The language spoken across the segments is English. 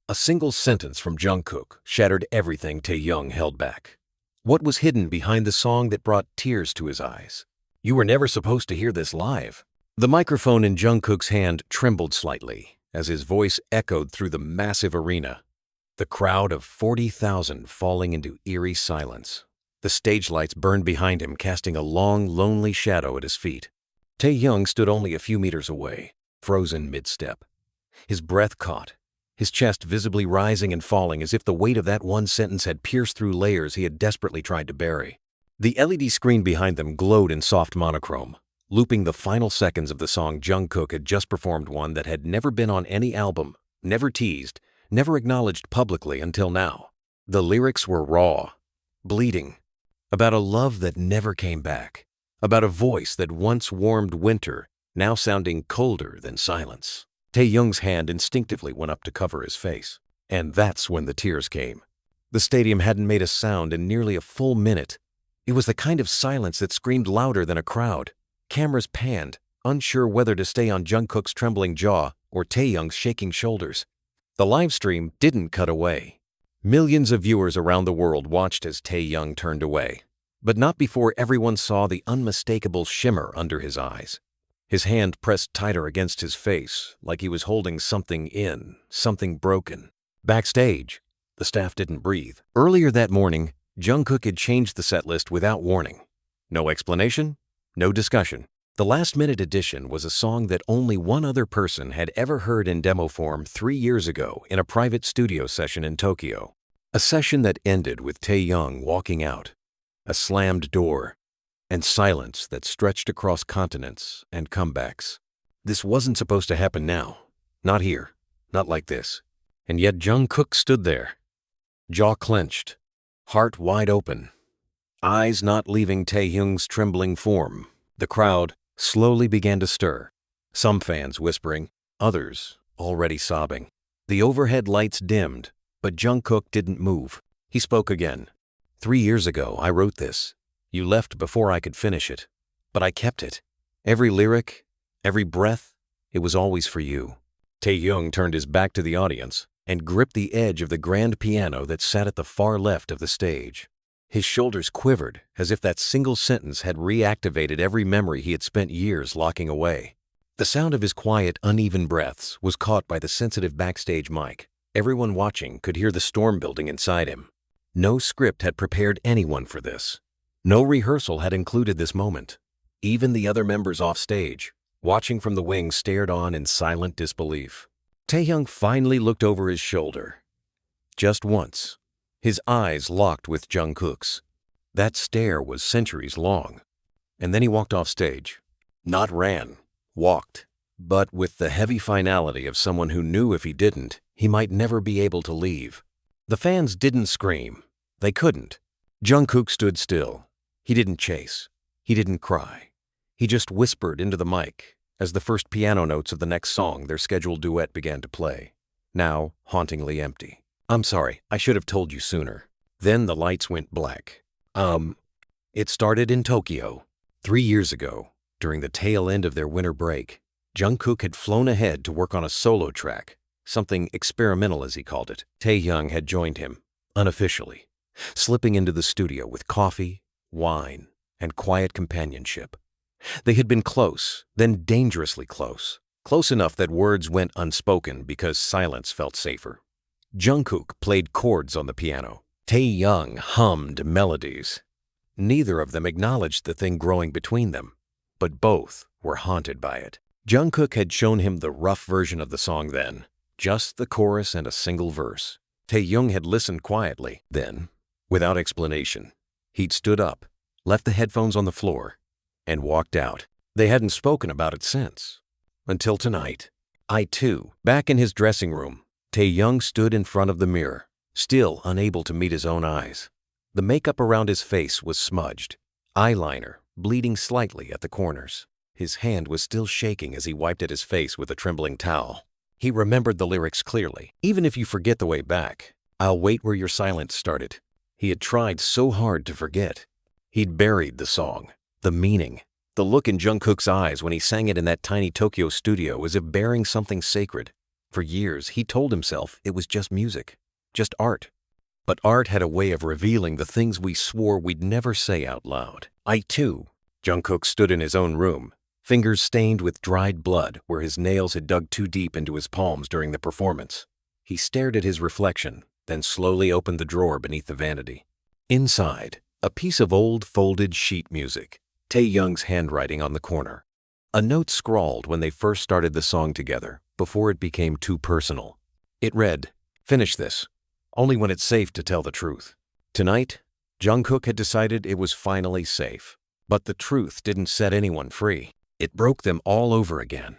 A single sentence from Jungkook shattered everything Taehyung held back. What was hidden behind the song that brought tears to his eyes? You were never supposed to hear this live. The microphone in Jungkook's hand trembled slightly as his voice echoed through the massive arena. The crowd of 40,000 falling into eerie silence. The stage lights burned behind him, casting a long, lonely shadow at his feet. Taehyung stood only a few meters away, frozen mid-step. His breath caught, his chest visibly rising and falling as if the weight of that one sentence had pierced through layers he had desperately tried to bury. The LED screen behind them glowed in soft monochrome, looping the final seconds of the song Jungkook had just performed, one that had never been on any album, never teased, never acknowledged publicly until now. The lyrics were raw, bleeding, about a love that never came back, about a voice that once warmed winter, now sounding colder than silence. Taehyung's hand instinctively went up to cover his face. And that's when the tears came. The stadium hadn't made a sound in nearly a full minute. It was the kind of silence that screamed louder than a crowd. Cameras panned, unsure whether to stay on Jungkook's trembling jaw or Taehyung's shaking shoulders. The live stream didn't cut away. Millions of viewers around the world watched as Taehyung turned away, but not before everyone saw the unmistakable shimmer under his eyes. His hand pressed tighter against his face, like he was holding something in, something broken. Backstage, the staff didn't breathe. Earlier that morning, Jungkook had changed the set list without warning. No explanation, no discussion. The last-minute addition was a song that only one other person had ever heard in demo form 3 years ago in a private studio session in Tokyo. A session that ended with Taehyung walking out, a slammed door, and silence that stretched across continents and comebacks. This wasn't supposed to happen now. Not here. Not like this. And yet Jungkook stood there, jaw clenched, heart wide open, eyes not leaving Taehyung's trembling form. The crowd slowly began to stir, some fans whispering, others already sobbing. The overhead lights dimmed, but Jungkook didn't move. He spoke again. 3 years ago, I wrote this. You left before I could finish it, but I kept it. Every lyric, every breath, it was always for you. Taehyung turned his back to the audience and gripped the edge of the grand piano that sat at the far left of the stage. His shoulders quivered as if that single sentence had reactivated every memory he had spent years locking away. The sound of his quiet, uneven breaths was caught by the sensitive backstage mic. Everyone watching could hear the storm building inside him. No script had prepared anyone for this. No rehearsal had included this moment. Even the other members off stage, watching from the wings, stared on in silent disbelief. Taehyung finally looked over his shoulder. Just once, his eyes locked with Jungkook's. That stare was centuries long. And then he walked off stage. Not ran, walked, but with the heavy finality of someone who knew if he didn't, he might never be able to leave. The fans didn't scream. They couldn't. Jungkook stood still. He didn't chase. He didn't cry. He just whispered into the mic as the first piano notes of the next song, their scheduled duet, began to play, now hauntingly empty. I'm sorry, I should have told you sooner. Then the lights went black. It started in Tokyo. 3 years ago, during the tail end of their winter break, Jungkook had flown ahead to work on a solo track, something experimental as he called it. Taehyung had joined him, unofficially, slipping into the studio with coffee, wine, and quiet companionship. They had been close, then dangerously close. Close enough that words went unspoken because silence felt safer. Jungkook played chords on the piano. Taehyung hummed melodies. Neither of them acknowledged the thing growing between them, but both were haunted by it. Jungkook had shown him the rough version of the song then, just the chorus and a single verse. Taehyung had listened quietly. Then, without explanation, he'd stood up, left the headphones on the floor, and walked out. They hadn't spoken about it since. Until tonight. Back in his dressing room, Taehyung stood in front of the mirror, still unable to meet his own eyes. The makeup around his face was smudged, eyeliner bleeding slightly at the corners. His hand was still shaking as he wiped at his face with a trembling towel. He remembered the lyrics clearly. Even if you forget the way back, I'll wait where your silence started. He had tried so hard to forget. He'd buried the song, the meaning, the look in Jungkook's eyes when he sang it in that tiny Tokyo studio as if bearing something sacred. For years, he told himself it was just music, just art. But art had a way of revealing the things we swore we'd never say out loud. I too. Jungkook stood in his own room, fingers stained with dried blood where his nails had dug too deep into his palms during the performance. He stared at his reflection, then slowly opened the drawer beneath the vanity. Inside, a piece of old folded sheet music, Taehyung's handwriting on the corner. A note scrawled when they first started the song together, before it became too personal. It read, "Finish this. Only when it's safe to tell the truth." Tonight, Jungkook had decided it was finally safe. But the truth didn't set anyone free. It broke them all over again.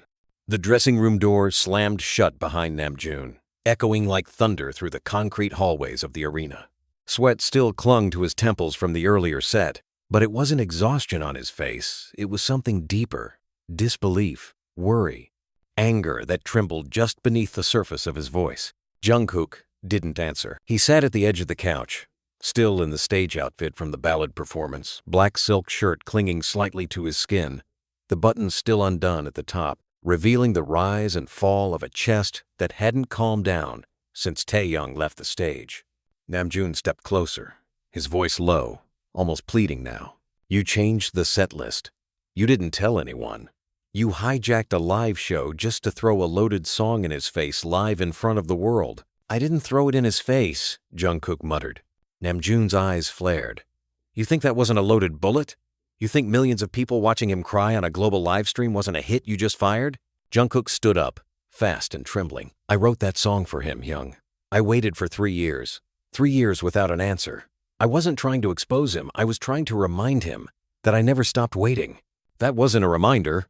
The dressing room door slammed shut behind Namjoon, echoing like thunder through the concrete hallways of the arena. Sweat still clung to his temples from the earlier set, but it wasn't exhaustion on his face. It was something deeper: disbelief, worry, anger that trembled just beneath the surface of his voice. Jungkook didn't answer. He sat at the edge of the couch, still in the stage outfit from the ballad performance, black silk shirt clinging slightly to his skin, the buttons still undone at the top, revealing the rise and fall of a chest that hadn't calmed down since Taehyung left the stage. Namjoon stepped closer, his voice low, almost pleading now. "You changed the set list. You didn't tell anyone. You hijacked a live show just to throw a loaded song in his face live in front of the world." "I didn't throw it in his face," Jungkook muttered. Namjoon's eyes flared. "You think that wasn't a loaded bullet? You think millions of people watching him cry on a global livestream wasn't a hit you just fired?" Jungkook stood up, fast and trembling. "I wrote that song for him, Hyung. I waited for 3 years. 3 years without an answer. I wasn't trying to expose him. I was trying to remind him that I never stopped waiting." "That wasn't a reminder,"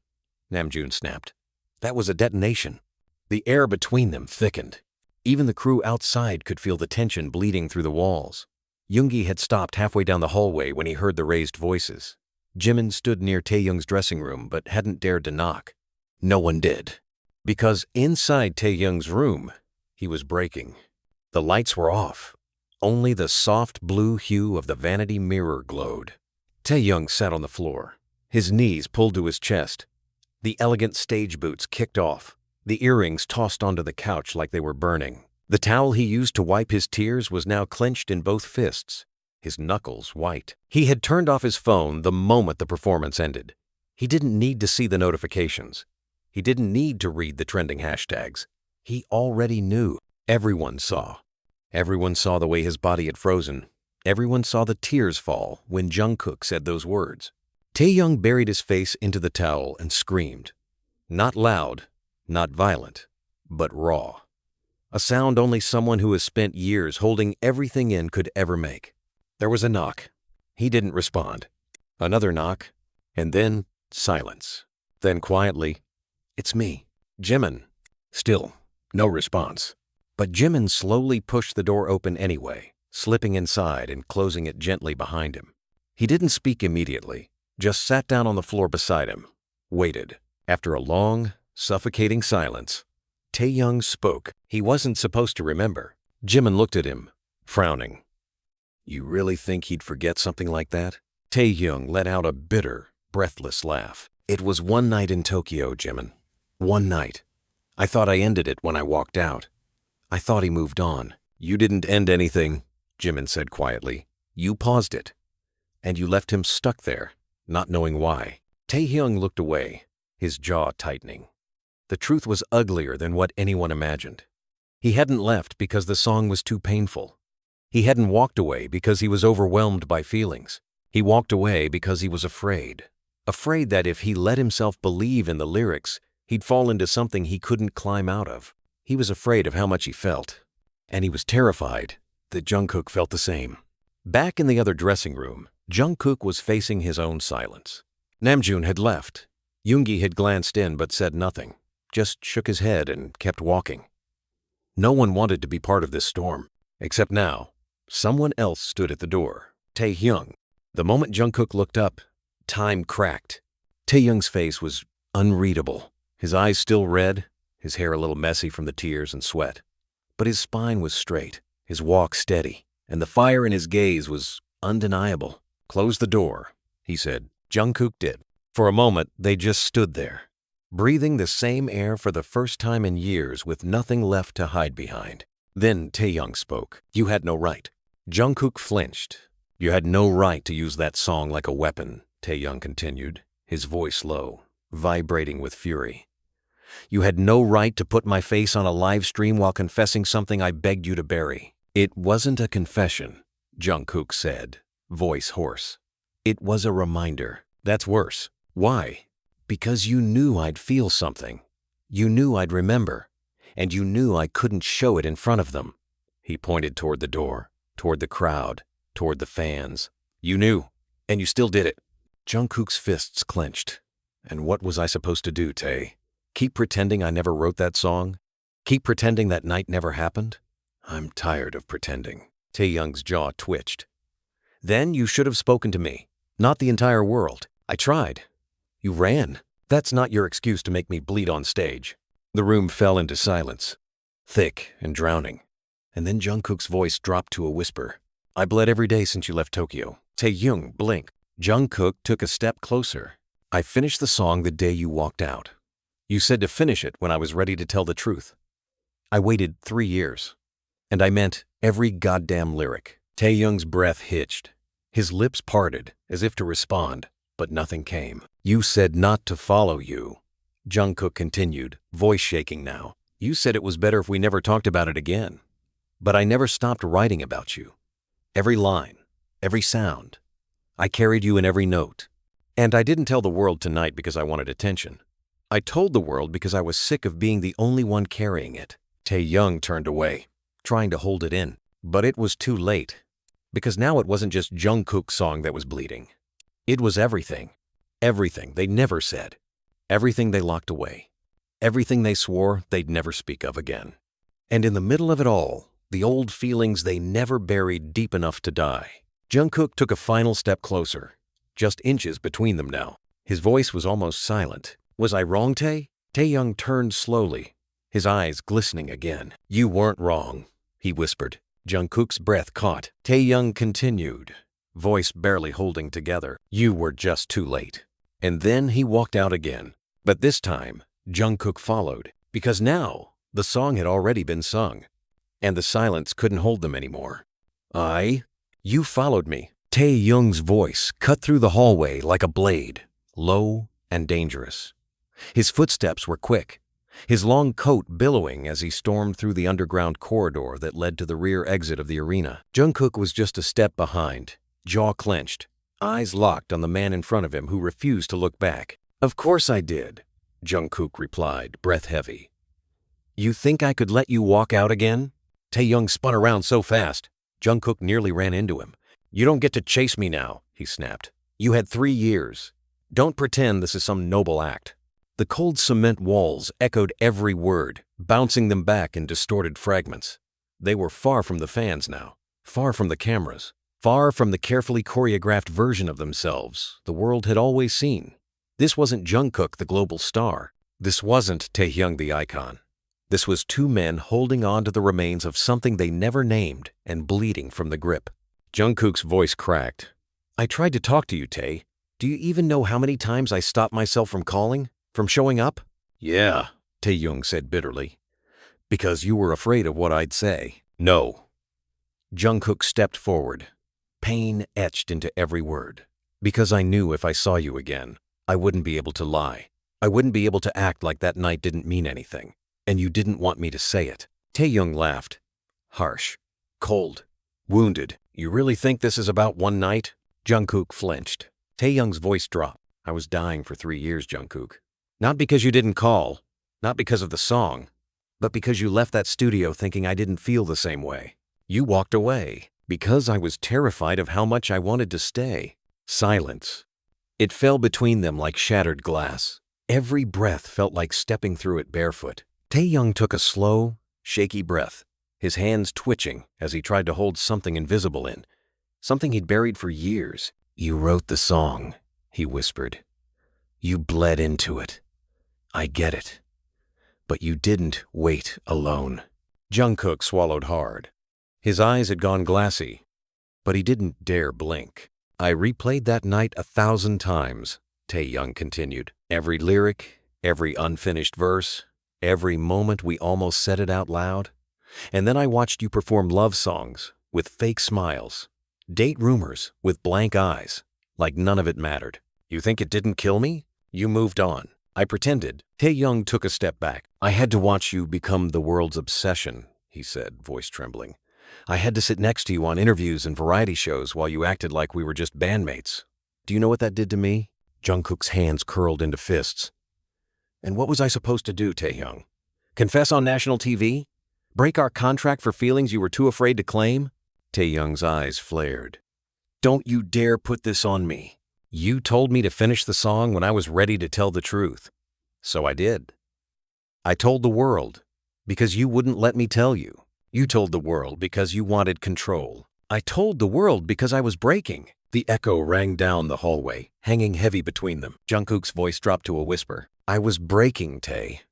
Namjoon snapped. "That was a detonation." The air between them thickened. Even the crew outside could feel the tension bleeding through the walls. Yoongi had stopped halfway down the hallway when he heard the raised voices. Jimin stood near Taehyung's dressing room but hadn't dared to knock. No one did. Because inside Taehyung's room, he was breaking. The lights were off. Only the soft blue hue of the vanity mirror glowed. Taehyung sat on the floor, his knees pulled to his chest. The elegant stage boots kicked off, the earrings tossed onto the couch like they were burning. The towel he used to wipe his tears was now clenched in both fists, his knuckles white. He had turned off his phone the moment the performance ended. He didn't need to see the notifications. He didn't need to read the trending hashtags. He already knew. Everyone saw. Everyone saw the way his body had frozen. Everyone saw the tears fall when Jungkook said those words. Taehyung buried his face into the towel and screamed. Not loud, not violent, but raw. A sound only someone who has spent years holding everything in could ever make. There was a knock. He didn't respond. Another knock, and then silence. Then quietly, "It's me, Jimin." Still, no response. But Jimin slowly pushed the door open anyway, slipping inside and closing it gently behind him. He didn't speak immediately, just sat down on the floor beside him, waited. After a long, suffocating silence, Taehyung spoke. He wasn't supposed to remember. Jimin looked at him, frowning. "You really think he'd forget something like that?" Taehyung let out a bitter, breathless laugh. "It was one night in Tokyo, Jimin. One night. I thought I ended it when I walked out. I thought he moved on." "You didn't end anything," Jimin said quietly. "You paused it. And you left him stuck there, not knowing why." Taehyung looked away, his jaw tightening. The truth was uglier than what anyone imagined. He hadn't left because the song was too painful. He hadn't walked away because he was overwhelmed by feelings. He walked away because he was afraid. Afraid that if he let himself believe in the lyrics, he'd fall into something he couldn't climb out of. He was afraid of how much he felt. And he was terrified that Jungkook felt the same. Back in the other dressing room, Jungkook was facing his own silence. Namjoon had left. Yoongi had glanced in but said nothing, just shook his head and kept walking. No one wanted to be part of this storm. Except now, someone else stood at the door. Taehyung. The moment Jungkook looked up, time cracked. Taehyung's face was unreadable. His eyes still red, his hair a little messy from the tears and sweat. But his spine was straight, his walk steady, and the fire in his gaze was undeniable. "Close the door," he said. Jungkook did. For a moment, they just stood there. breathing the same air for the first time in years with nothing left to hide behind. Then Taehyung spoke. "You had no right." Jungkook flinched. "You had no right to use that song like a weapon," Taehyung continued, his voice low, vibrating with fury. "You had no right to put my face on a live stream while confessing something I begged you to bury." "It wasn't a confession," Jungkook said, voice hoarse. "It was a reminder." "That's worse." "Why?" "Because you knew I'd feel something. You knew I'd remember. And you knew I couldn't show it in front of them." He pointed toward the door, toward the crowd, toward the fans. "You knew, and you still did it." Jungkook's fists clenched. "And what was I supposed to do, Tae? Keep pretending I never wrote that song? Keep pretending that night never happened?" "I'm tired of pretending." Taehyung's jaw twitched. "Then you should have spoken to me, not the entire world. I tried. You ran. That's not your excuse to make me bleed on stage." The room fell into silence, thick and drowning. And then Jungkook's voice dropped to a whisper. "I bled every day since you left Tokyo." Taehyung blinked. Jungkook took a step closer. "I finished the song the day you walked out. You said to finish it when I was ready to tell the truth. I waited 3 years. And I meant every goddamn lyric." Taehyung's breath hitched. His lips parted as if to respond, but nothing came. "You said not to follow you," Jungkook continued, voice shaking now. "You said it was better if we never talked about it again. But I never stopped writing about you. Every line, every sound. I carried you in every note. And I didn't tell the world tonight because I wanted attention. I told the world because I was sick of being the only one carrying it." Taehyung turned away, trying to hold it in. But it was too late. Because now it wasn't just Jungkook's song that was bleeding. It was everything. Everything they never said. Everything they locked away. Everything they swore they'd never speak of again. And in the middle of it all, the old feelings they never buried deep enough to die. Jungkook took a final step closer, just inches between them now. His voice was almost silent. "Was I wrong, Tae?" Taehyung turned slowly, his eyes glistening again. "You weren't wrong," he whispered. Jungkook's breath caught. Taehyung continued, voice barely holding together. "You were just too late." And then he walked out again. But this time, Jungkook followed, because now the song had already been sung, and the silence couldn't hold them anymore. You followed me." Taehyung's voice cut through the hallway like a blade, low and dangerous. His footsteps were quick, his long coat billowing as he stormed through the underground corridor that led to the rear exit of the arena. Jungkook was just a step behind, jaw clenched, eyes locked on the man in front of him who refused to look back. "Of course I did," Jungkook replied, breath heavy. "You think I could let you walk out again?" Taehyung spun around so fast, Jungkook nearly ran into him. "You don't get to chase me now," he snapped. "You had 3 years. Don't pretend this is some noble act." The cold cement walls echoed every word, bouncing them back in distorted fragments. They were far from the fans now, far from the cameras, far from the carefully choreographed version of themselves the world had always seen. This wasn't Jungkook, the global star. This wasn't Taehyung, the icon. This was 2 men holding on to the remains of something they never named and bleeding from the grip. Jungkook's voice cracked. "I tried to talk to you, Tae. Do you even know how many times I stopped myself from calling? From showing up?" "Yeah," Taehyung said bitterly. "Because you were afraid of what I'd say." "No." Jungkook stepped forward, pain etched into every word. "Because I knew if I saw you again, I wouldn't be able to lie. I wouldn't be able to act like that night didn't mean anything. And you didn't want me to say it." Taehyung laughed. Harsh, cold, wounded. "You really think this is about one night?" Jungkook flinched. Taehyung's voice dropped. "I was dying for 3 years, Jungkook. Not because you didn't call, not because of the song, but because you left that studio thinking I didn't feel the same way. You walked away because I was terrified of how much I wanted to stay." Silence. It fell between them like shattered glass. Every breath felt like stepping through it barefoot. Taehyung took a slow, shaky breath, his hands twitching as he tried to hold something invisible in, something he'd buried for years. "You wrote the song," he whispered. "You bled into it. I get it. But you didn't wait alone." Jungkook swallowed hard. His eyes had gone glassy, but he didn't dare blink. "I replayed that night 1,000 times," Taehyung continued. "Every lyric, Every unfinished verse, every moment we almost said it out loud. And then I watched you perform love songs with fake smiles, date rumors with blank eyes, like none of it mattered. You think it didn't kill me? You moved on. I pretended. Taehyung took a step back. I had to watch you become the world's obsession, he said, voice trembling. I had to sit next to you on interviews and variety shows while you acted like we were just bandmates. Do you know what that did to me? Jungkook's hands curled into fists. And what was I supposed to do, Taehyung? Confess on national TV? Break our contract for feelings you were too afraid to claim? Taehyung's eyes flared. Don't you dare put this on me. You told me to finish the song when I was ready to tell the truth. So I did. I told the world, because you wouldn't let me tell you. You told the world because you wanted control. I told the world because I was breaking. The echo rang down the hallway, hanging heavy between them. Jungkook's voice dropped to a whisper. I was breaking, Tae.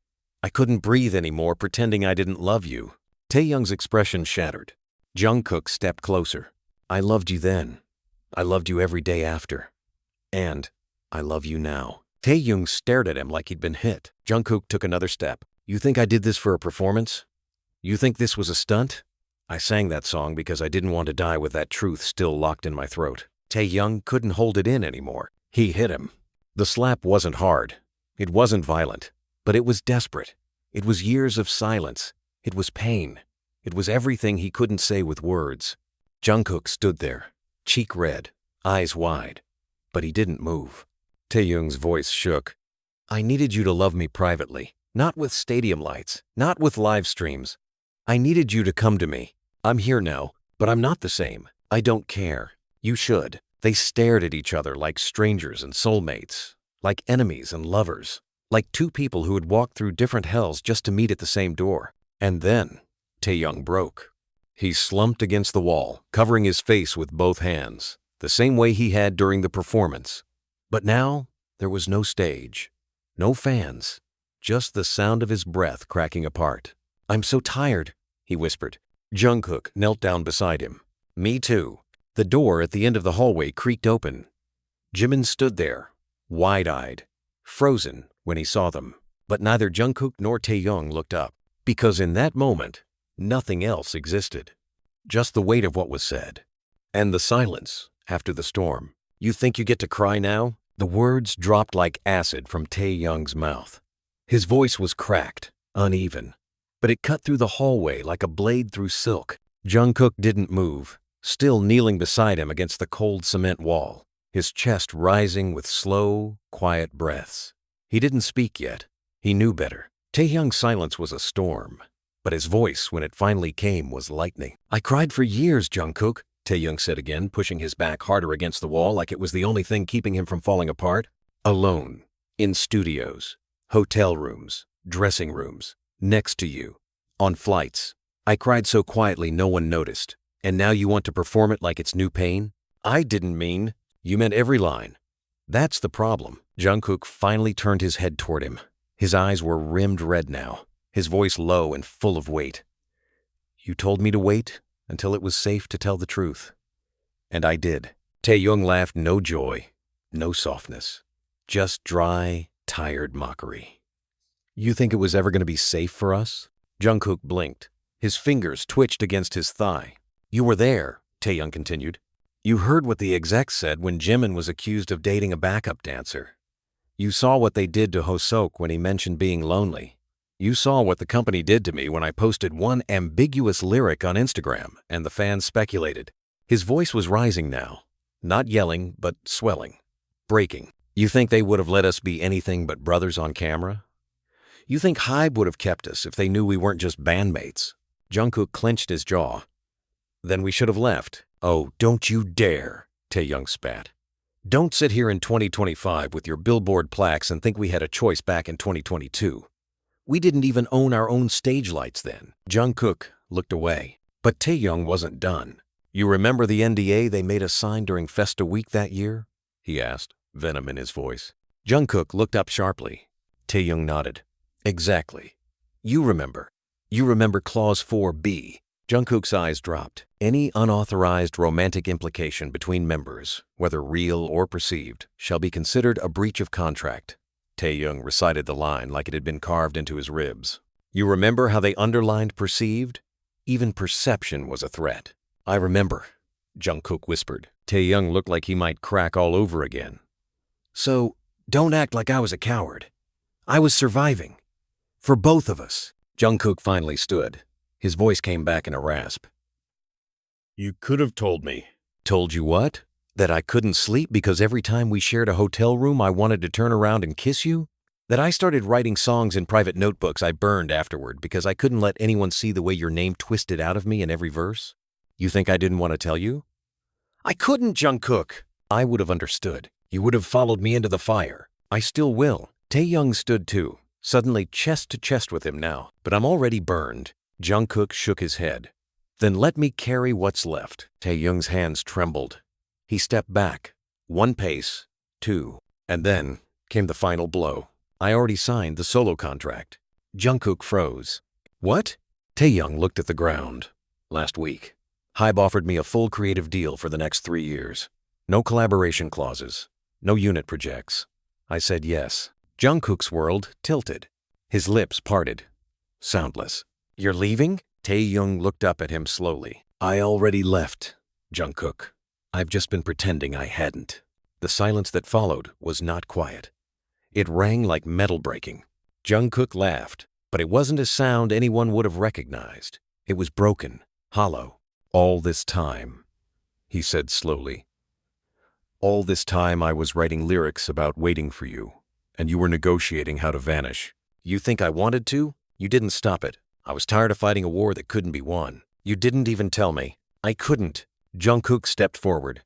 I couldn't breathe anymore, pretending I didn't love you. Taehyung's expression shattered. Jungkook stepped closer. I loved you then. I loved you every day after. And I love you now. Taehyung stared at him like he'd been hit. Jungkook took another step. You think I did this for a performance? You think this was a stunt? I sang that song because I didn't want to die with that truth still locked in my throat. Taehyung couldn't hold it in anymore. He hit him. The slap wasn't hard. It wasn't violent. But it was desperate. It was years of silence. It was pain. It was everything he couldn't say with words. Jungkook stood there, cheek red, eyes wide. But he didn't move. Taehyung's voice shook. I needed you to love me privately, not with stadium lights, not with live streams. I needed you to come to me. I'm here now, but I'm not the same. I don't care. You should. They stared at each other like strangers and soulmates, like enemies and lovers, like two people who had walked through different hells just to meet at the same door. And then Taehyung broke. He slumped against the wall, covering his face with both hands, the same way he had during the performance. But now there was no stage, no fans, just the sound of his breath cracking apart. I'm so tired, he whispered. Jungkook knelt down beside him. Me too. The door at the end of the hallway creaked open. Jimin stood there, wide-eyed, frozen when he saw them. But neither Jungkook nor Taehyung looked up, because in that moment, nothing else existed. Just the weight of what was said. And the silence after the storm. You think you get to cry now? The words dropped like acid from Taehyung's mouth. His voice was cracked, uneven, but it cut through the hallway like a blade through silk. Jungkook didn't move, still kneeling beside him against the cold cement wall, his chest rising with slow, quiet breaths. He didn't speak yet. He knew better. Taehyung's silence was a storm, but his voice, when it finally came, was lightning. I cried for years, Jungkook, Taehyung said again, pushing his back harder against the wall like it was the only thing keeping him from falling apart. Alone, in studios, hotel rooms, dressing rooms, next to you, on flights. I cried so quietly no one noticed. And now you want to perform it like it's new pain? I didn't mean. You meant every line. That's the problem. Jungkook finally turned his head toward him. His eyes were rimmed red now, his voice low and full of weight. You told me to wait until it was safe to tell the truth. And I did. Taehyung laughed, no joy, no softness, just dry, tired mockery. You think it was ever going to be safe for us? Jungkook blinked. His fingers twitched against his thigh. You were there, Taehyung continued. You heard what the execs said when Jimin was accused of dating a backup dancer. You saw what they did to Hoseok when he mentioned being lonely. You saw what the company did to me when I posted one ambiguous lyric on Instagram and the fans speculated. His voice was rising now, not yelling, but swelling, breaking. You think they would have let us be anything but brothers on camera? You think Hybe would have kept us if they knew we weren't just bandmates? Jungkook clenched his jaw. Then we should have left. Oh, don't you dare, Taehyung spat. Don't sit here in 2025 with your billboard plaques and think we had a choice back in 2022. We didn't even own our own stage lights then. Jungkook looked away. But Taehyung wasn't done. You remember the NDA they made us sign during Festa Week that year? He asked, venom in his voice. Jungkook looked up sharply. Taehyung nodded. Exactly. You remember. You remember Clause 4B. Jungkook's eyes dropped. Any unauthorized romantic implication between members, whether real or perceived, shall be considered a breach of contract. Taehyung recited the line like it had been carved into his ribs. You remember how they underlined perceived? Even perception was a threat. I remember, Jungkook whispered. Taehyung looked like he might crack all over again. So, don't act like I was a coward. I was surviving. For both of us. Jungkook finally stood. His voice came back in a rasp. You could have told me. Told you what? That I couldn't sleep because every time we shared a hotel room I wanted to turn around and kiss you? That I started writing songs in private notebooks I burned afterward because I couldn't let anyone see the way your name twisted out of me in every verse? You think I didn't want to tell you? I couldn't, Jungkook. I would have understood. You would have followed me into the fire. I still will. Taehyung stood too, suddenly chest to chest with him now. But I'm already burned. Jungkook shook his head. Then let me carry what's left. Taehyung's hands trembled. He stepped back. 1 pace, 2, and then came the final blow. I already signed the solo contract. Jungkook froze. What? Taehyung looked at the ground. Last week, Hybe offered me a full creative deal for the next 3 years. No collaboration clauses. No unit projects. I said yes. Jungkook's world tilted. His lips parted. Soundless. You're leaving? Taehyung looked up at him slowly. I already left, Jungkook. I've just been pretending I hadn't. The silence that followed was not quiet. It rang like metal breaking. Jungkook laughed, but it wasn't a sound anyone would have recognized. It was broken, hollow. All this time, he said slowly. All this time I was writing lyrics about waiting for you, and you were negotiating how to vanish. You think I wanted to? You didn't stop it. I was tired of fighting a war that couldn't be won. You didn't even tell me. I couldn't. Jungkook stepped forward.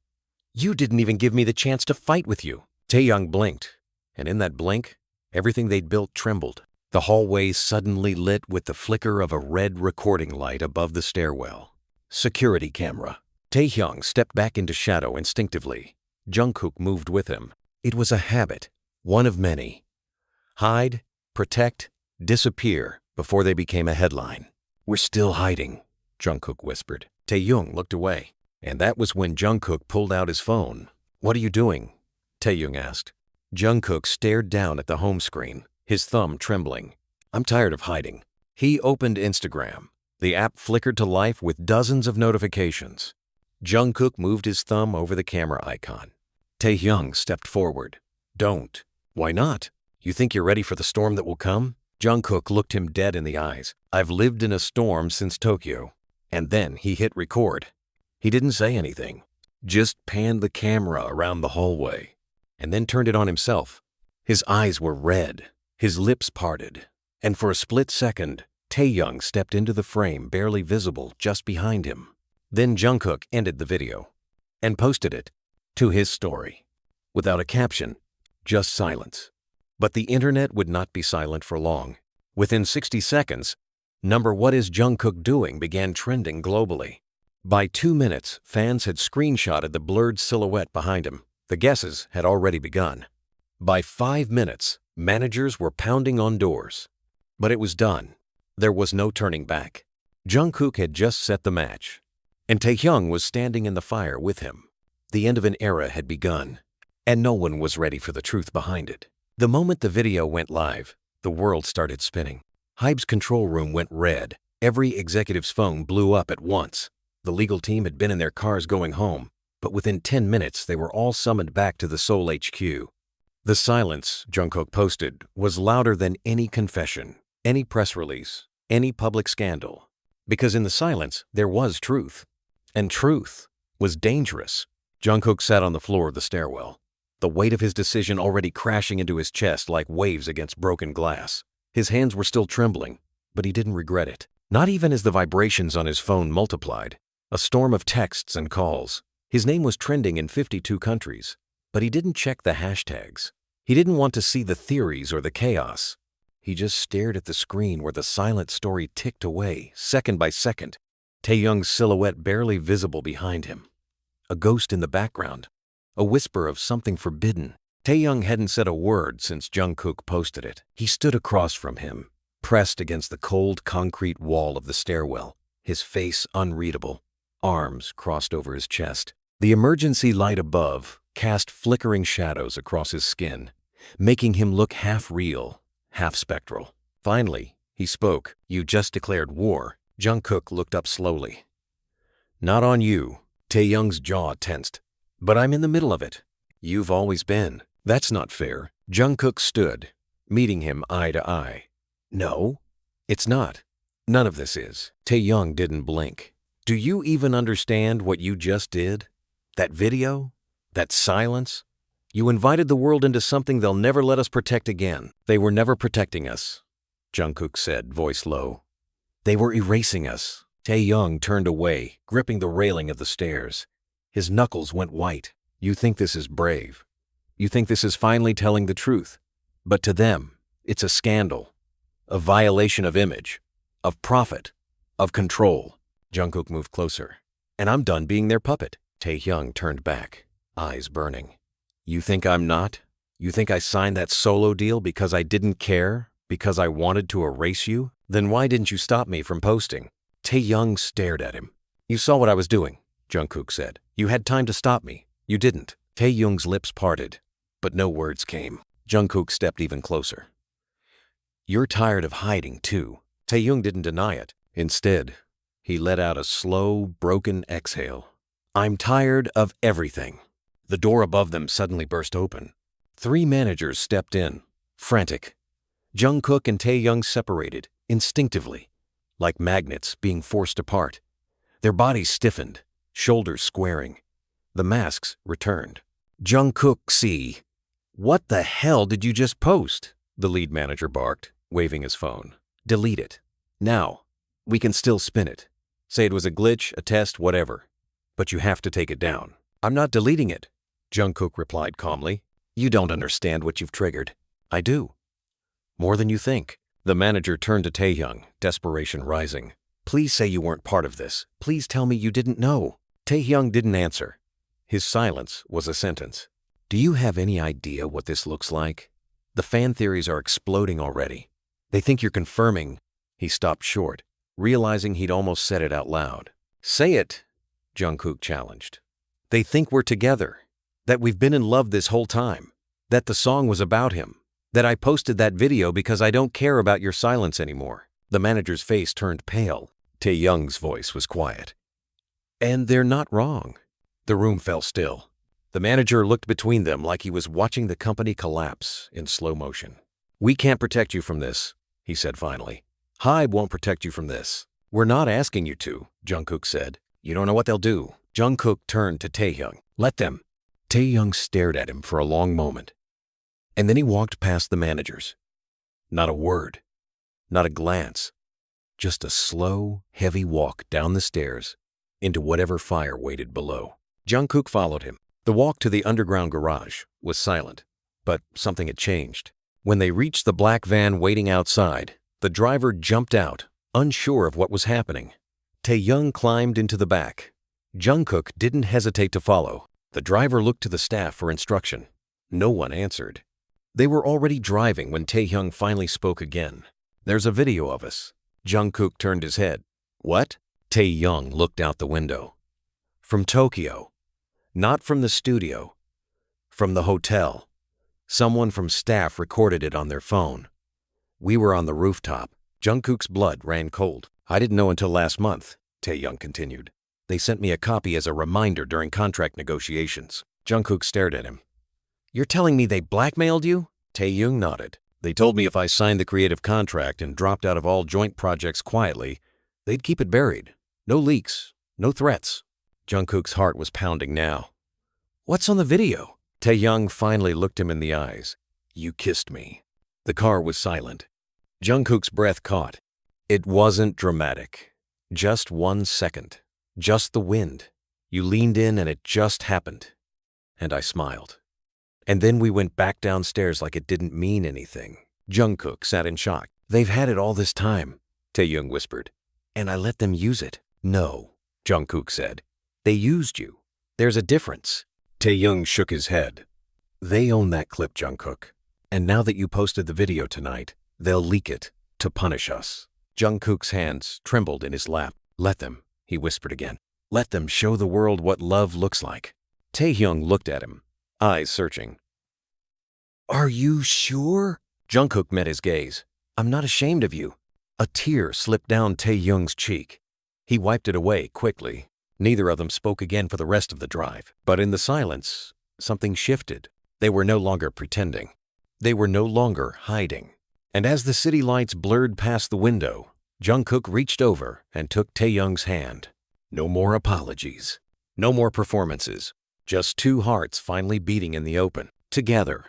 You didn't even give me the chance to fight with you. Taehyung blinked, and in that blink, everything they'd built trembled. The hallway suddenly lit with the flicker of a red recording light above the stairwell. Security camera. Taehyung stepped back into shadow instinctively. Jungkook moved with him. It was a habit, one of many. Hide, protect, disappear before they became a headline. We're still hiding, Jungkook whispered. Taehyung looked away, and that was when Jungkook pulled out his phone. What are you doing? Taehyung asked. Jungkook stared down at the home screen, his thumb trembling. I'm tired of hiding. He opened Instagram. The app flickered to life with dozens of notifications. Jungkook moved his thumb over the camera icon. Taehyung stepped forward. Don't. Why not? You think you're ready for the storm that will come? Jungkook looked him dead in the eyes. I've lived in a storm since Tokyo. And then he hit record. He didn't say anything, just panned the camera around the hallway, and then turned it on himself. His eyes were red, his lips parted, and for a split second, Taehyung stepped into the frame barely visible just behind him. Then Jungkook ended the video and posted it to his story. Without a caption, just silence. But the internet would not be silent for long. Within 60 seconds, "What is Jungkook doing?" began trending globally. By 2 minutes, fans had screenshotted the blurred silhouette behind him. The guesses had already begun. By 5 minutes, managers were pounding on doors. But it was done. There was no turning back. Jungkook had just set the match, and Taehyung was standing in the fire with him. The end of an era had begun, and no one was ready for the truth behind it. The moment the video went live, the world started spinning. Hybe's control room went red. Every executive's phone blew up at once. The legal team had been in their cars going home, but within 10 minutes they were all summoned back to the Seoul HQ. The silence, Jungkook posted, was louder than any confession, any press release, any public scandal. Because in the silence, there was truth. And truth was dangerous. Jungkook sat on the floor of the stairwell, the weight of his decision already crashing into his chest like waves against broken glass. His hands were still trembling, but he didn't regret it. Not even as the vibrations on his phone multiplied. A storm of texts and calls. His name was trending in 52 countries, but he didn't check the hashtags. He didn't want to see the theories or the chaos. He just stared at the screen where the silent story ticked away, second by second. Taehyung's silhouette barely visible behind him. A ghost in the background. A whisper of something forbidden. Taehyung hadn't said a word since Jungkook posted it. He stood across from him, pressed against the cold concrete wall of the stairwell, his face unreadable, arms crossed over his chest. The emergency light above cast flickering shadows across his skin. making him look half real, half spectral. Finally, he spoke. "You just declared war." Jungkook looked up slowly. "Not on you." Taehyung's jaw tensed. "But I'm in the middle of it. You've always been." "That's not fair." Jungkook stood, meeting him eye to eye. "No, it's not. None of this is." Taehyung didn't blink. "Do you even understand what you just did? That video? That silence? You invited the world into something they'll never let us protect again." "They were never protecting us," Jungkook said, voice low. "They were erasing us." Taehyung turned away, gripping the railing of the stairs. His knuckles went white. "You think this is brave. You think this is finally telling the truth. But to them, it's a scandal. A violation of image, of profit, of control." Jungkook moved closer. "And I'm done being their puppet." Taehyung turned back, eyes burning. "You think I'm not? You think I signed that solo deal because I didn't care? Because I wanted to erase you? Then why didn't you stop me from posting?" Taehyung stared at him. "You saw what I was doing," Jungkook said. "You had time to stop me. You didn't." Taehyung's lips parted, but no words came. Jungkook stepped even closer. "You're tired of hiding, too." Taehyung didn't deny it. Instead, he let out a slow, broken exhale. "I'm tired of everything." The door above them suddenly burst open. 3 managers stepped in, frantic. Jungkook and Taehyung separated, instinctively, like magnets being forced apart. Their bodies stiffened, shoulders squaring. The masks returned. "Jungkook, see. What the hell did you just post?" the lead manager barked, waving his phone. "Delete it. Now. We can still spin it. Say it was a glitch, a test, whatever. But you have to take it down." "I'm not deleting it," Jungkook replied calmly. "You don't understand what you've triggered." "I do. More than you think." The manager turned to Taehyung, desperation rising. "Please say you weren't part of this. Please tell me you didn't know." Taehyung didn't answer. His silence was a sentence. "Do you have any idea what this looks like? The fan theories are exploding already. They think you're confirming." He stopped short, realizing he'd almost said it out loud. "Say it," Jungkook challenged. "They think we're together, that we've been in love this whole time, that the song was about him, that I posted that video because I don't care about your silence anymore." The manager's face turned pale. Taehyung's voice was quiet. "And they're not wrong." The room fell still. The manager looked between them like he was watching the company collapse in slow motion. "We can't protect you from this," he said finally. "Hybe won't protect you from this." "We're not asking you to," Jungkook said. "You don't know what they'll do." Jungkook turned to Taehyung. "Let them." Taehyung stared at him for a long moment. And then he walked past the managers. Not a word. Not a glance. Just a slow, heavy walk down the stairs into whatever fire waited below. Jungkook followed him. The walk to the underground garage was silent, but something had changed. When they reached the black van waiting outside, the driver jumped out, unsure of what was happening. Taehyung climbed into the back. Jungkook didn't hesitate to follow. The driver looked to the staff for instruction. No one answered. They were already driving when Taehyung finally spoke again. "There's a video of us." Jungkook turned his head. "What?" Taehyung looked out the window. "From Tokyo. Not from the studio. From the hotel. Someone from staff recorded it on their phone. We were on the rooftop." Jungkook's blood ran cold. "I didn't know until last month," Taehyung continued. "They sent me a copy as a reminder during contract negotiations." Jungkook stared at him. "You're telling me they blackmailed you?" Taehyung nodded. "They told me if I signed the creative contract and dropped out of all joint projects quietly, they'd keep it buried. No leaks, no threats." Jungkook's heart was pounding now. "What's on the video?" Taehyung finally looked him in the eyes. "You kissed me." The car was silent. Jungkook's breath caught. It wasn't dramatic. Just 1 second. Just the wind. You leaned in and it just happened. And I smiled. And then we went back downstairs like it didn't mean anything. Jungkook sat in shock. "They've had it all this time," Taehyung whispered. "And I let them use it." "No," Jungkook said. "They used you. There's a difference." Taehyung shook his head. "They own that clip, Jungkook. And now that you posted the video tonight, they'll leak it to punish us." Jungkook's hands trembled in his lap. "Let them," he whispered again. "Let them show the world what love looks like." Taehyung looked at him, eyes searching. Are you sure? Jungkook met his gaze. I'm not ashamed of you. A tear slipped down Taehyung's cheek. He wiped it away quickly. Neither of them spoke again for the rest of the drive. But in the silence, something shifted. They were no longer pretending. They were no longer hiding. And as the city lights blurred past the window, Jungkook reached over and took Taehyung's hand. No more apologies. No more performances. Just two hearts finally beating in the open, together.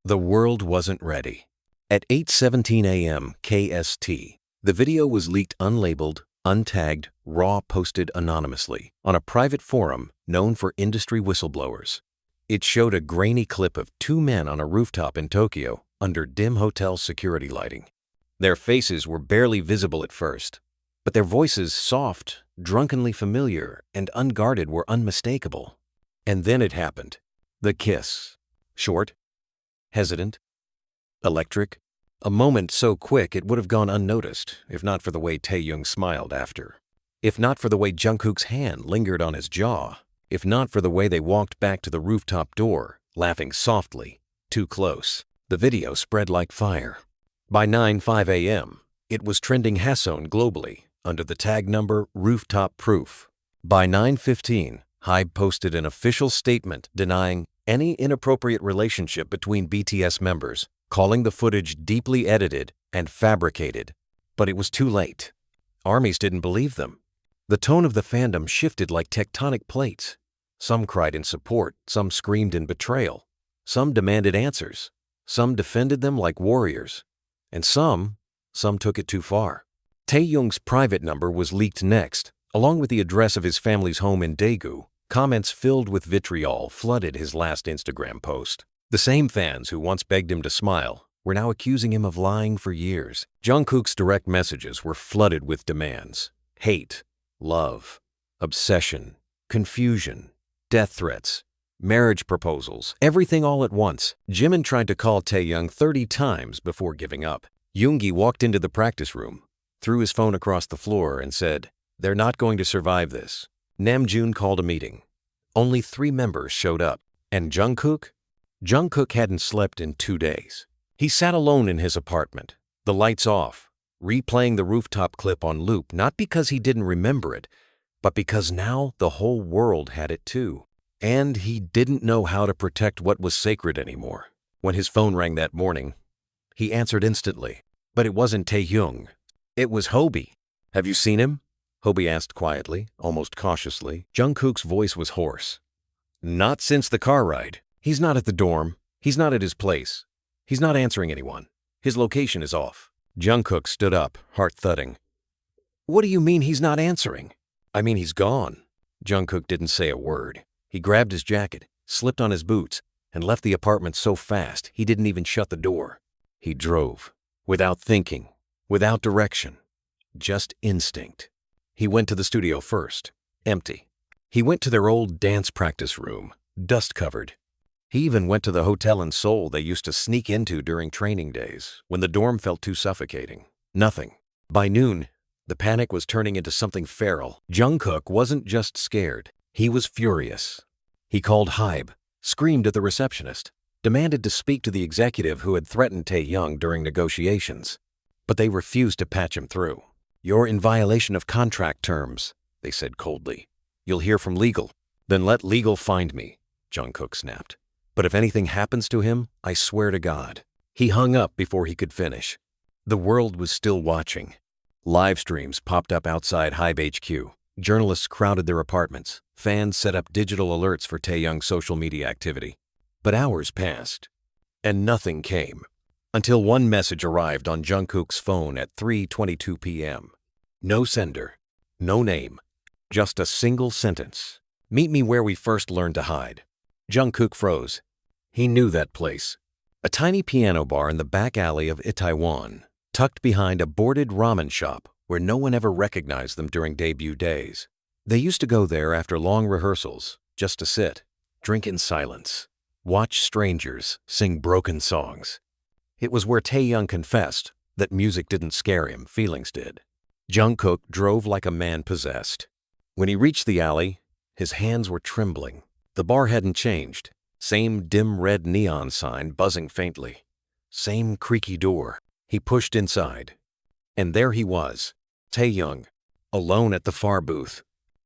The world wasn't ready. At 8:17 a.m. KST, the video was leaked unlabeled, untagged, raw posted anonymously on a private forum known for industry whistleblowers. It showed a grainy clip of two men on a rooftop in Tokyo under dim hotel security lighting. Their faces were barely visible at first, but their voices, soft, drunkenly familiar, and unguarded, were unmistakable. And then it happened. The kiss. Short, hesitant, electric. A moment so quick it would have gone unnoticed, if not for the way Taehyung smiled after. If not for the way Jungkook's hand lingered on his jaw. If not for the way they walked back to the rooftop door, laughing softly, too close. The video spread like fire. By 9:05 a.m., it was trending Haseon globally under the tag number Rooftop Proof. By 9:15, HYBE posted an official statement denying any inappropriate relationship between BTS members, calling the footage deeply edited and fabricated. But it was too late. Armies didn't believe them. The tone of the fandom shifted like tectonic plates. Some cried in support, some screamed in betrayal. Some demanded answers. Some defended them like warriors. And some took it too far. Taehyung's private number was leaked next, along with the address of his family's home in Daegu. Comments filled with vitriol flooded his last Instagram post. The same fans who once begged him to smile were now accusing him of lying for years. Jungkook's direct messages were flooded with demands. Hate, love, obsession, confusion, death threats, marriage proposals, everything all at once. Jimin tried to call Taehyung 30 times before giving up. Yoongi walked into the practice room, threw his phone across the floor and said, "They're not going to survive this." Namjoon called a meeting. Only 3 members showed up. And Jungkook? Jungkook hadn't slept in 2 days. He sat alone in his apartment, the lights off, replaying the rooftop clip on loop, not because he didn't remember it, but because now the whole world had it too. And he didn't know how to protect what was sacred anymore. When his phone rang that morning, he answered instantly. But it wasn't Taehyung. It was Hobie. "Have you seen him?" Hobie asked quietly, almost cautiously. Jungkook's voice was hoarse. "Not since the car ride. He's not at the dorm. He's not at his place. He's not answering anyone. His location is off." Jungkook stood up, heart thudding. "What do you mean he's not answering?" "I mean he's gone." Jungkook didn't say a word. He grabbed his jacket, slipped on his boots, and left the apartment so fast he didn't even shut the door. He drove, without thinking, without direction, just instinct. He went to the studio first, empty. He went to their old dance practice room, dust-covered. He even went to the hotel in Seoul they used to sneak into during training days, when the dorm felt too suffocating. Nothing. By noon, the panic was turning into something feral. Jungkook wasn't just scared. He was furious. He called HYBE, screamed at the receptionist, demanded to speak to the executive who had threatened Taehyung during negotiations. But they refused to patch him through. "You're in violation of contract terms," they said coldly. "You'll hear from legal." "Then let legal find me," Jungkook snapped. "But if anything happens to him, I swear to God." He hung up before he could finish. The world was still watching. Live streams popped up outside HYBE HQ. Journalists crowded their apartments. Fans set up digital alerts for Taehyung's social media activity. But hours passed, and nothing came. Until one message arrived on Jungkook's phone at 3:22 p.m. No sender, no name, just a single sentence. "Meet me where we first learned to hide." Jungkook froze. He knew that place. A tiny piano bar in the back alley of Itaewon, tucked behind a boarded ramen shop where no one ever recognized them during debut days. They used to go there after long rehearsals, just to sit, drink in silence, watch strangers sing broken songs. It was where Taehyung confessed that music didn't scare him, feelings did. Jungkook drove like a man possessed. When he reached the alley, his hands were trembling. The bar hadn't changed. Same dim red neon sign buzzing faintly. Same creaky door. He pushed inside. And there he was, Taehyung, alone at the far booth.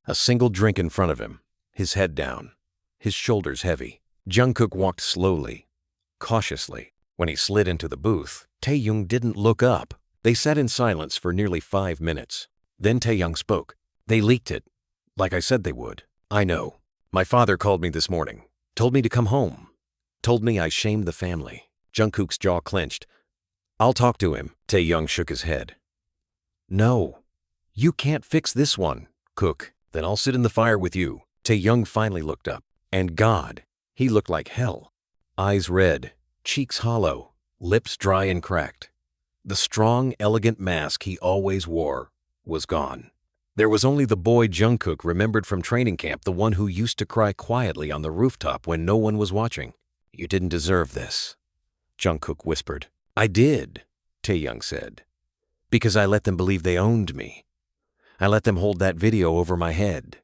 A single drink in front of him, his head down, his shoulders heavy. Jungkook walked slowly, cautiously. When he slid into the booth, Taehyung didn't look up. They sat in silence for nearly 5 minutes. Then Taehyung spoke. They leaked it, like I said they would. I know. My father called me this morning, told me to come home, told me I shamed the family. Jungkook's jaw clenched. I'll talk to him. Taehyung shook his head. No, you can't fix this one, Kook. Then I'll sit in the fire with you. Taehyung finally looked up. And God, he looked like hell. Eyes red, cheeks hollow, lips dry and cracked. The strong, elegant mask he always wore was gone. There was only the boy Jungkook remembered from training camp, the one who used to cry quietly on the rooftop when no one was watching. You didn't deserve this, Jungkook whispered. I did, Taehyung said, because I let them believe they owned me. I let them hold that video over my head.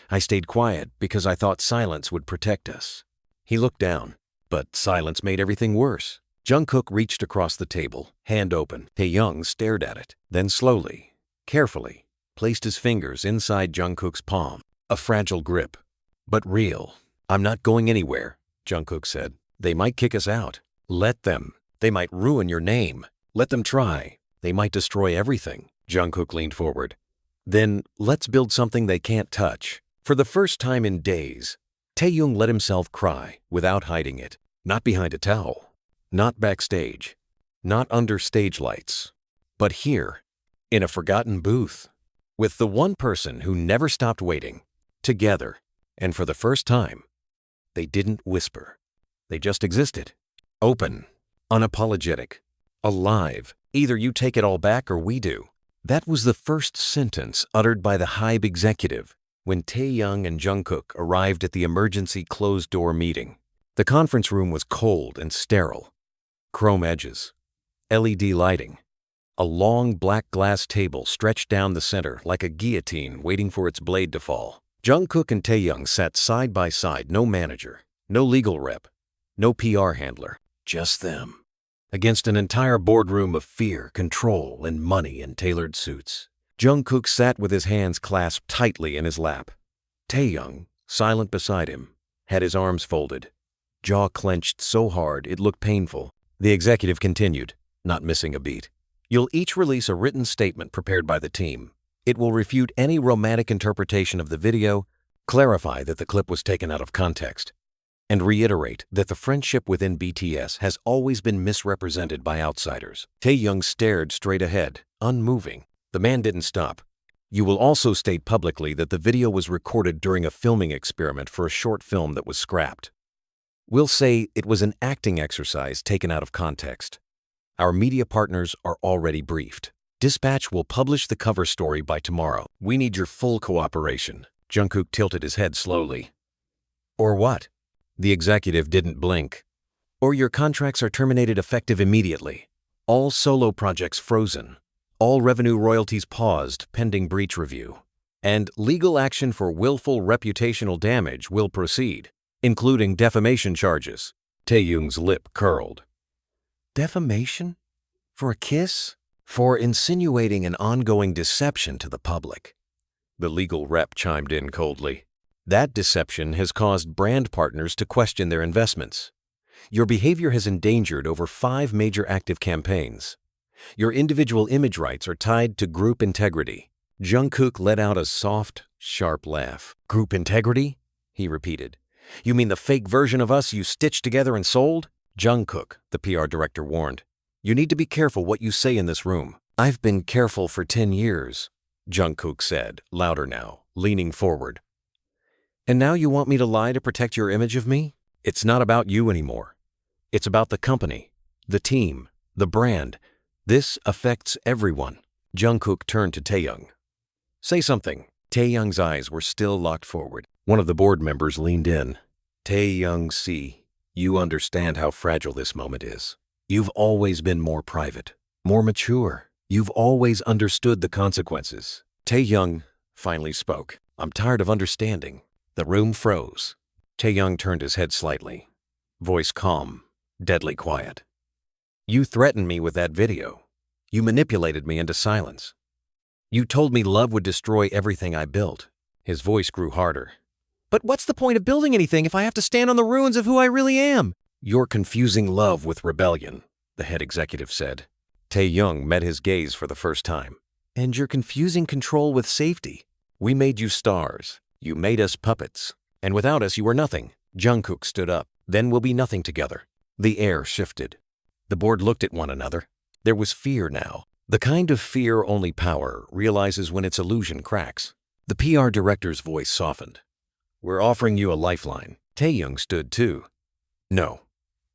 I stayed quiet because I thought silence would protect us. He looked down, but silence made everything worse. Jungkook reached across the table, hand open. Taehyung stared at it, then slowly, carefully, placed his fingers inside Jungkook's palm. A fragile grip, but real. I'm not going anywhere, Jungkook said. They might kick us out. Let them. They might ruin your name. Let them try. They might destroy everything. Jungkook leaned forward. Then let's build something they can't touch. For the first time in days, Taehyung let himself cry without hiding it. Not behind a towel, not backstage, not under stage lights, but here, in a forgotten booth, with the one person who never stopped waiting, together, and for the first time, they didn't whisper. They just existed. Open, unapologetic, alive. Either you take it all back or we do. That was the first sentence uttered by the HYBE executive when Taehyung and Jungkook arrived at the emergency closed-door meeting. The conference room was cold and sterile. Chrome edges, LED lighting, a long black glass table stretched down the center like a guillotine waiting for its blade to fall. Jungkook and Taehyung sat side by side, no manager, no legal rep, no PR handler, just them, against an entire boardroom of fear, control, and money in tailored suits. Jungkook sat with his hands clasped tightly in his lap. Taehyung, silent beside him, had his arms folded, jaw clenched so hard it looked painful. The executive continued, not missing a beat. You'll each release a written statement prepared by the team. It will refute any romantic interpretation of the video, clarify that the clip was taken out of context, and reiterate that the friendship within BTS has always been misrepresented by outsiders. Taehyung stared straight ahead, unmoving. The man didn't stop. You will also state publicly that the video was recorded during a filming experiment for a short film that was scrapped. We'll say it was an acting exercise taken out of context. Our media partners are already briefed. Dispatch will publish the cover story by tomorrow. We need your full cooperation. Jungkook tilted his head slowly. Or what? The executive didn't blink. Or your contracts are terminated effective immediately. All solo projects frozen. All revenue royalties paused pending breach review. And legal action for willful reputational damage will proceed, including defamation charges. Taehyung's lip curled. Defamation? For a kiss? For insinuating an ongoing deception to the public. The legal rep chimed in coldly. That deception has caused brand partners to question their investments. Your behavior has endangered over 5 major active campaigns. Your individual image rights are tied to group integrity. Jungkook let out a soft, sharp laugh. Group integrity? He repeated. You mean the fake version of us you stitched together and sold? Jungkook, the PR director warned. You need to be careful what you say in this room. I've been careful for 10 years, Jungkook said, louder now, leaning forward. And now you want me to lie to protect your image of me? It's not about you anymore. It's about the company, the team, the brand. This affects everyone. Jungkook turned to Taehyung. Say something. Taehyung's eyes were still locked forward. One of the board members leaned in. Taehyung, see, you understand how fragile this moment is. You've always been more private, more mature. You've always understood the consequences. Taehyung finally spoke. I'm tired of understanding. The room froze. Taehyung turned his head slightly. Voice calm, deadly quiet. You threatened me with that video. You manipulated me into silence. You told me love would destroy everything I built. His voice grew harder. But what's the point of building anything if I have to stand on the ruins of who I really am? You're confusing love with rebellion, the head executive said. Taehyung met his gaze for the first time. And you're confusing control with safety. We made you stars. You made us puppets. And without us, you were nothing. Jungkook stood up. Then we'll be nothing together. The air shifted. The board looked at one another. There was fear now. The kind of fear only power realizes when its illusion cracks. The PR director's voice softened. We're offering you a lifeline. Taehyung stood too. No.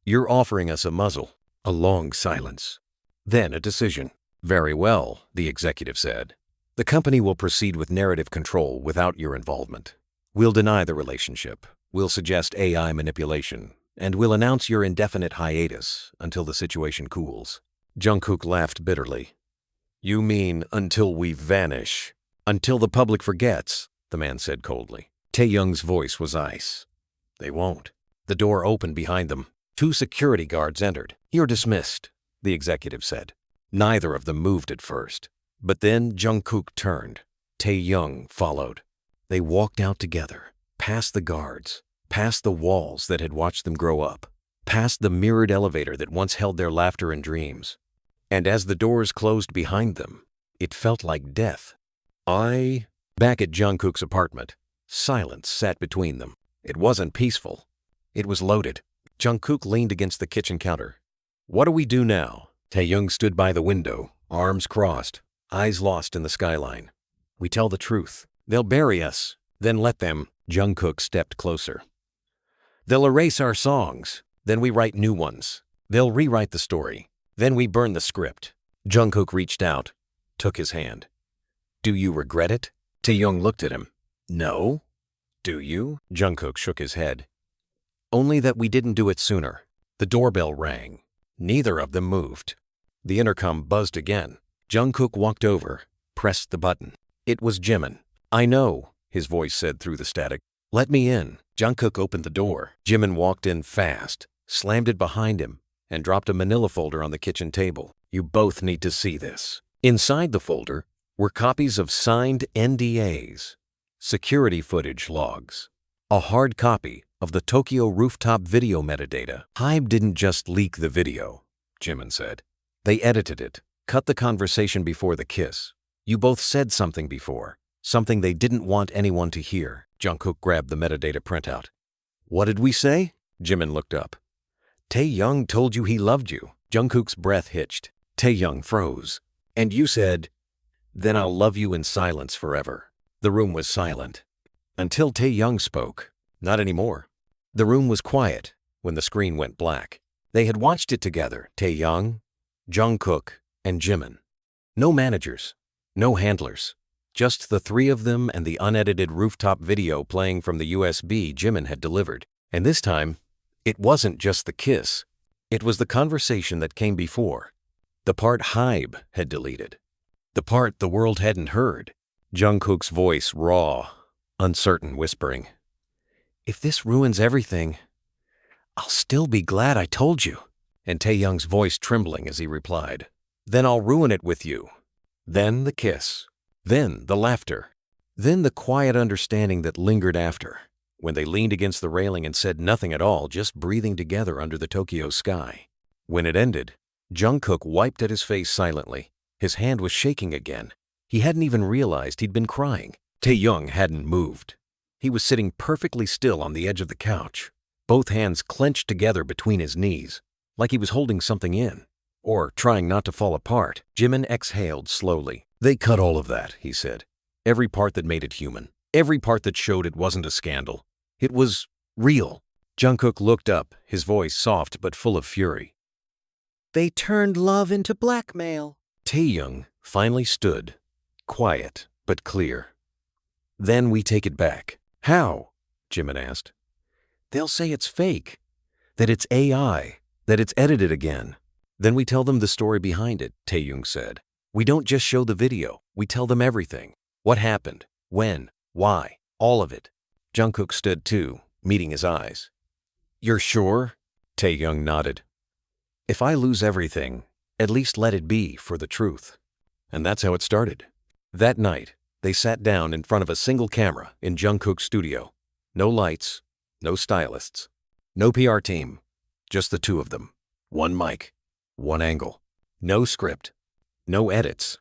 You're offering us a muzzle. A long silence. Then a decision. Very well, the executive said. The company will proceed with narrative control without your involvement. We'll deny the relationship. We'll suggest AI manipulation. And we'll announce your indefinite hiatus until the situation cools. Jungkook laughed bitterly. You mean until we vanish? Until the public forgets, the man said coldly. Taehyung's voice was ice. They won't. The door opened behind them. 2 security guards entered. You're dismissed, the executive said. Neither of them moved at first. But then Jungkook turned. Taehyung followed. They walked out together, past the guards, past the walls that had watched them grow up, past the mirrored elevator that once held their laughter and dreams. And as the doors closed behind them, it felt like death. Back at Jungkook's apartment, silence sat between them. It wasn't peaceful. It was loaded. Jungkook leaned against the kitchen counter. What do we do now? Taehyung stood by the window, arms crossed, eyes lost in the skyline. We tell the truth. They'll bury us. Then let them. Jungkook stepped closer. They'll erase our songs. Then we write new ones. They'll rewrite the story. Then we burn the script. Jungkook reached out, took his hand. Do you regret it? Taehyung looked at him. No. Do you? Jungkook shook his head. Only that we didn't do it sooner. The doorbell rang. Neither of them moved. The intercom buzzed again. Jungkook walked over, pressed the button. It was Jimin. I know, his voice said through the static. Let me in. Jungkook opened the door. Jimin walked in fast, slammed it behind him, and dropped a manila folder on the kitchen table. You both need to see this. Inside the folder were copies of signed NDAs, security footage logs, a hard copy of the Tokyo rooftop video metadata. HYBE didn't just leak the video, Jimin said. They edited it, cut the conversation before the kiss. You both said something before, something they didn't want anyone to hear. Jungkook grabbed the metadata printout. What did we say? Jimin looked up. Taehyung told you he loved you. Jungkook's breath hitched. Taehyung froze. And you said, then I'll love you in silence forever. The room was silent. Until Taehyung spoke. Not anymore. The room was quiet when the screen went black. They had watched it together, Taehyung, Jungkook, and Jimin. No managers, no handlers. Just the 3 of them and the unedited rooftop video playing from the USB Jimin had delivered. And this time, it wasn't just the kiss. It was the conversation that came before. The part HYBE had deleted. The part the world hadn't heard. Jungkook's voice raw, uncertain, whispering. If this ruins everything, I'll still be glad I told you. And Taehyung's voice trembling as he replied. Then I'll ruin it with you. Then the kiss. Then the laughter. Then the quiet understanding that lingered after, when they leaned against the railing and said nothing at all, just breathing together under the Tokyo sky. When it ended, Jungkook wiped at his face silently. His hand was shaking again. He hadn't even realized he'd been crying. Taehyung hadn't moved. He was sitting perfectly still on the edge of the couch, both hands clenched together between his knees, like he was holding something in, or trying not to fall apart. Jimin exhaled slowly. They cut all of that, he said. Every part that made it human. Every part that showed it wasn't a scandal. It was real. Jungkook looked up, his voice soft but full of fury. They turned love into blackmail. Taehyung finally stood, quiet but clear. Then we take it back. How? Jimin asked. They'll say it's fake, that it's AI, that it's edited again. Then we tell them the story behind it, Taehyung said. We don't just show the video, we tell them everything. What happened, when, why, all of it. Jungkook stood too, meeting his eyes. "You're sure?" Taehyung nodded. "If I lose everything, at least let it be for the truth." And that's how it started. That night, they sat down in front of a single camera in Jungkook's studio. No lights, no stylists, no PR team, just the two of them. One mic, one angle, no script, no edits,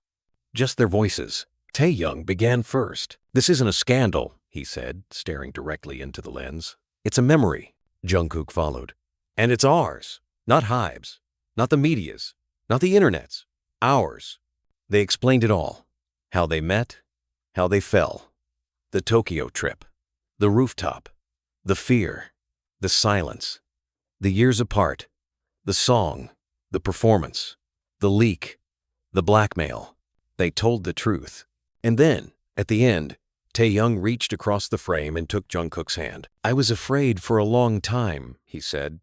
just their voices. Taehyung began first. "This isn't a scandal," he said, staring directly into the lens. "It's a memory." Jungkook followed. "And it's ours, not Hybe's, not the media's, not the internet's, ours." They explained it all. How they met, how they fell, the Tokyo trip, the rooftop, the fear, the silence, the years apart, the song, the performance, the leak, the blackmail. They told the truth. And then, at the end, Taehyung reached across the frame and took Jungkook's hand. "I was afraid for a long time," he said.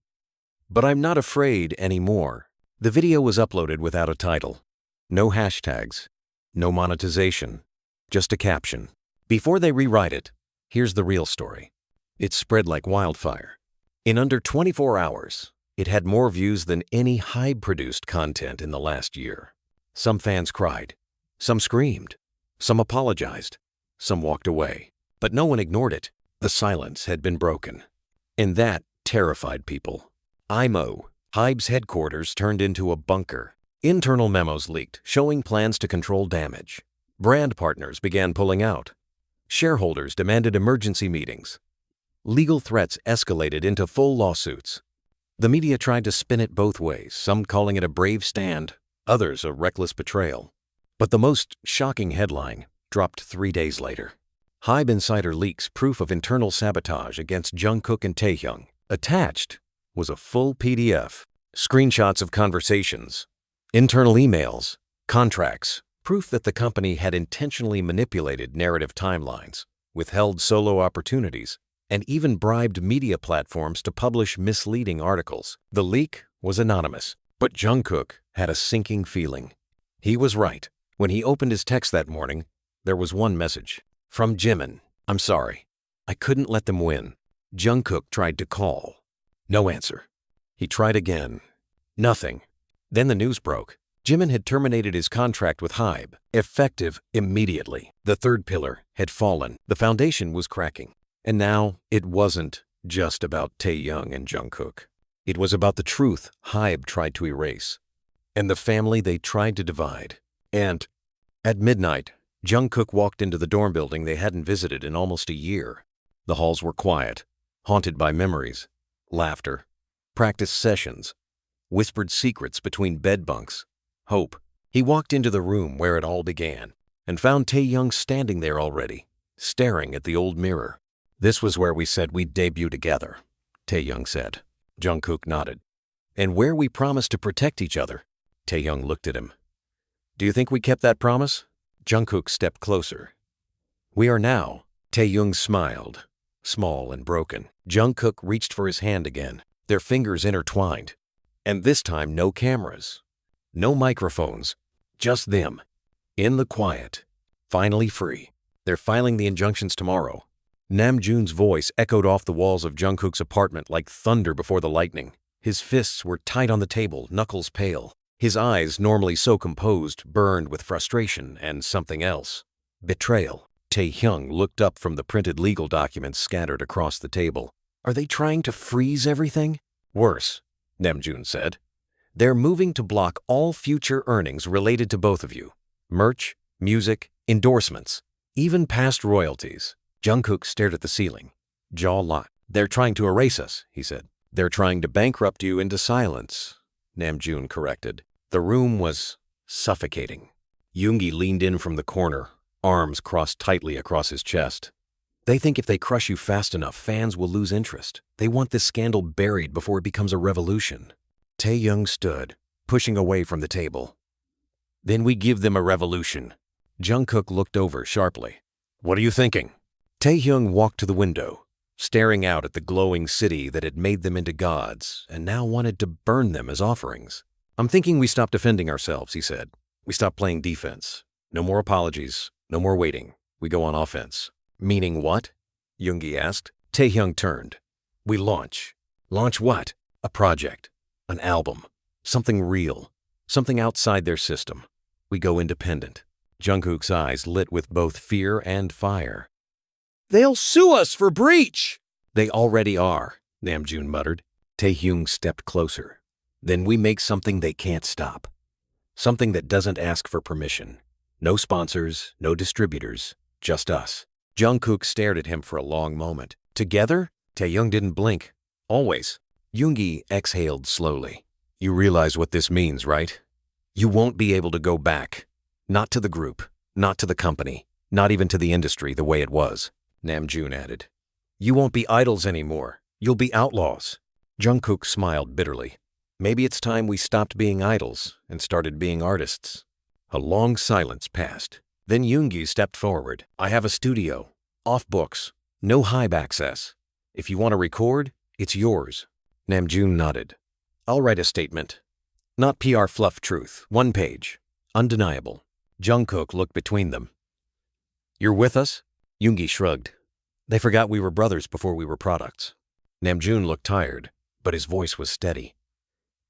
"But I'm not afraid anymore." The video was uploaded without a title. No hashtags, no monetization, just a caption. Before they rewrite it, here's the real story. It spread like wildfire. In under 24 hours, it had more views than any Hybe-produced content in the last year. Some fans cried, some screamed, some apologized, some walked away. But no one ignored it. The silence had been broken. And that terrified people. IMO, Hybe's headquarters, turned into a bunker. Internal memos leaked, showing plans to control damage. Brand partners began pulling out. Shareholders demanded emergency meetings. Legal threats escalated into full lawsuits. The media tried to spin it both ways, some calling it a brave stand, others a reckless betrayal. But the most shocking headline dropped 3 days later. Hybe insider leaks proof of internal sabotage against Jungkook and Taehyung. Attached was a full PDF, screenshots of conversations, internal emails, contracts, proof that the company had intentionally manipulated narrative timelines, withheld solo opportunities, and even bribed media platforms to publish misleading articles. The leak was anonymous, but Jungkook had a sinking feeling. He was right. When he opened his text that morning, there was one message. From Jimin. "I'm sorry. I couldn't let them win." Jungkook tried to call. No answer. He tried again. Nothing. Then the news broke. Jimin had terminated his contract with Hybe, effective immediately. The third pillar had fallen. The foundation was cracking. And now it wasn't just about Taehyung and Jungkook. It was about the truth Hybe tried to erase, and the family they tried to divide. And at midnight, Jungkook walked into the dorm building they hadn't visited in almost a year. The halls were quiet, haunted by memories, laughter, practice sessions, whispered secrets between bed bunks, hope. He walked into the room where it all began and found Taehyung standing there already, staring at the old mirror. "This was where we said we'd debut together," Taehyung said. Jungkook nodded. "And where we promised to protect each other." Taehyung looked at him. "Do you think we kept that promise?" Jungkook stepped closer. "We are now." Taehyung smiled, small and broken. Jungkook reached for his hand again, their fingers intertwined. And this time no cameras, no microphones, just them, in the quiet, finally free. "They're filing the injunctions tomorrow." Namjoon's voice echoed off the walls of Jungkook's apartment like thunder before the lightning. His fists were tight on the table, knuckles pale. His eyes, normally so composed, burned with frustration and something else. Betrayal. Taehyung looked up from the printed legal documents scattered across the table. "Are they trying to freeze everything?" "Worse," Namjoon said. "They're moving to block all future earnings related to both of you. Merch, music, endorsements, even past royalties." Jungkook stared at the ceiling, jaw locked. "They're trying to erase us," he said. "They're trying to bankrupt you into silence," Namjoon corrected. The room was suffocating. Yoongi leaned in from the corner, arms crossed tightly across his chest. "They think if they crush you fast enough, fans will lose interest. They want this scandal buried before it becomes a revolution." Taehyung stood, pushing away from the table. "Then we give them a revolution." Jungkook looked over sharply. "What are you thinking?" Taehyung walked to the window, staring out at the glowing city that had made them into gods and now wanted to burn them as offerings. "I'm thinking we stop defending ourselves," he said. "We stop playing defense. No more apologies, no more waiting. We go on offense." "Meaning what?" Yoongi asked. Taehyung turned. We launch. Launch what? A project. An album. Something real. Something outside their system. We go independent. Jungkook's eyes lit with both fear and fire. They'll sue us for breach! They already are, Namjoon muttered. Taehyung stepped closer. Then we make something they can't stop. Something that doesn't ask for permission. No sponsors, no distributors, just us. Jungkook stared at him for a long moment. Together? Taehyung didn't blink. Always. Yoongi exhaled slowly. You realize what this means, right? You won't be able to go back. Not to the group, not to the company, not even to the industry the way it was, Namjoon added. You won't be idols anymore. You'll be outlaws. Jungkook smiled bitterly. Maybe it's time we stopped being idols and started being artists. A long silence passed. Then Yoongi stepped forward. I have a studio. Off books. No Hybe access. If you want to record, it's yours. Namjoon nodded. I'll write a statement. Not PR fluff truth. 1 page. Undeniable. Jungkook looked between them. You're with us? Yoongi shrugged. They forgot we were brothers before we were products. Namjoon looked tired, but his voice was steady.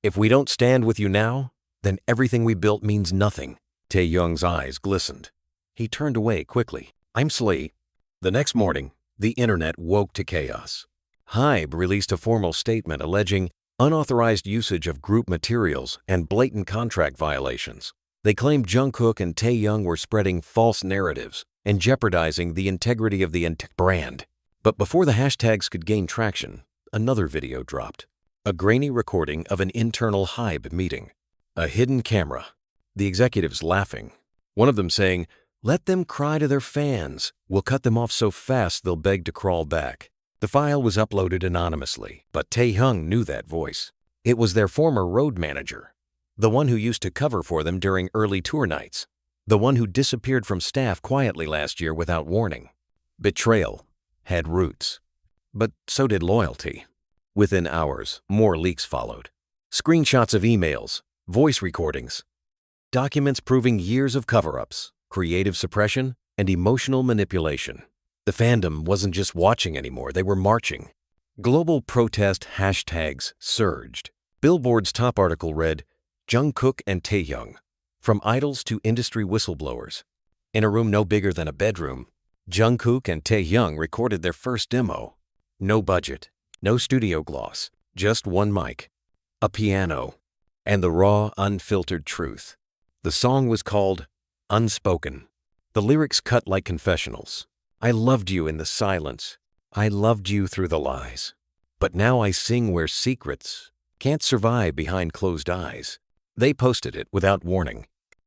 If we don't stand with you now, then everything we built means nothing. Taehyung's eyes glistened. He turned away quickly. I'm Slee. The next morning, the internet woke to chaos. Hybe released a formal statement alleging unauthorized usage of group materials and blatant contract violations. They claimed Jungkook and Taehyung were spreading false narratives and jeopardizing the integrity of the brand. But before the hashtags could gain traction, another video dropped. A grainy recording of an internal Hybe meeting. A hidden camera. The executives laughing. One of them saying, "Let them cry to their fans. We'll cut them off so fast they'll beg to crawl back." The file was uploaded anonymously, but Taehyung knew that voice. It was their former road manager. The one who used to cover for them during early tour nights. The one who disappeared from staff quietly last year without warning. Betrayal had roots. But so did loyalty. Within hours, more leaks followed. Screenshots of emails, voice recordings, documents proving years of cover-ups, creative suppression, and emotional manipulation. The fandom wasn't just watching anymore, they were marching. Global protest hashtags surged. Billboard's top article read, Jungkook and Taehyung, from idols to industry whistleblowers. In a room no bigger than a bedroom, Jungkook and Taehyung recorded their first demo. No budget, no studio gloss, just one mic, a piano, and the raw, unfiltered truth. The song was called Unspoken. The lyrics cut like confessionals. I loved you in the silence. I loved you through the lies. But now I sing where secrets can't survive behind closed eyes. They posted it without warning.